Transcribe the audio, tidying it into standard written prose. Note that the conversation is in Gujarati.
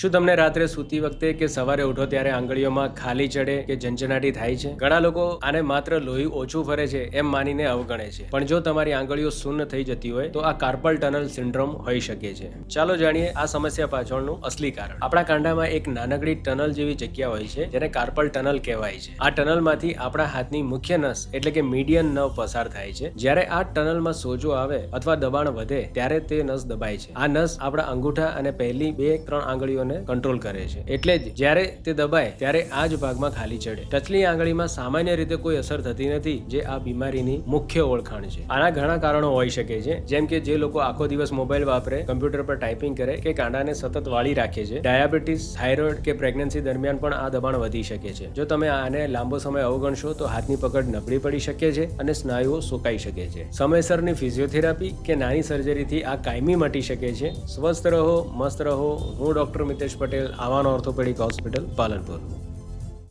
શું તમને રાત્રે સૂતી વખતે કે સવારે ઉઠો ત્યારે આંગળીઓમાં ખાલી ચડે કે ઝંઝનાટી થાય છે? ઘણા લોકો આને માત્ર લોહી ઓછું ફરે છે એમ માનીને અવગણે છે, પણ જો તમારી આંગળીઓ શૂન્ય થઈ જતી હોય તો આ કાર્પલ ટનલ સિન્ડ્રોમ હોઈ શકે છે. ચાલો જાણીએ આ સમસ્યા પાછળનું અસલી કારણ. આપણા કાંડામાં એક નાનકડી ટનલ જેવી જગ્યા હોય છે જેને કાર્પલ ટનલ કહેવાય છે. આ ટનલમાંથી આપણા હાથની મુખ્ય નસ એટલે કે મીડિયન નર્વ પસાર થાય છે. જ્યારે આ ટનલમાં સોજો આવે અથવા દબાણ વધે ત્યારે તે નસ દબાય છે. આ નસ આપણા અંગૂઠા અને પહેલી 2-3 આંગળીઓને કંટ્રોલ કરે છે. એટલે જ જ્યારે તે દબાય ત્યારે આ જ ભાગમાં ખાલી ચડે. ટચલી આંગળીમાં સામાન્ય રીતે કોઈ અસર થતી નથી, જે આ બીમારીની મુખ્ય ઓળખાણ છે. આના ઘણા કારણો હોઈ શકે છે, જેમ કે જે લોકો આખો દિવસ મોબાઈલ વાપરે, કમ્પ્યુટર પર ટાઈપિંગ કરે કે કાંડાને સતત વાળી રાખે છે, ડાયાબિટીસ, થાઇરોઇડ કે પ્રેગ્નન્સી દરમિયાન પણ આ દબાણ વધી શકે છે. જો તમે આને લાંબો સમય અવગણશો તો હાથની પકડ નબળી પડી શકે છે અને સ્નાયુઓ સુકાઈ શકે છે. સમયસરની ફિઝિયોથેરાપી કે નાની સર્જરીથી આ કાયમી મટી શકે છે. સ્વસ્થ રહો, મસ્ત રહો. હું doctor Mitesh Patel, Aavan orthopedic hospital, Palanpur.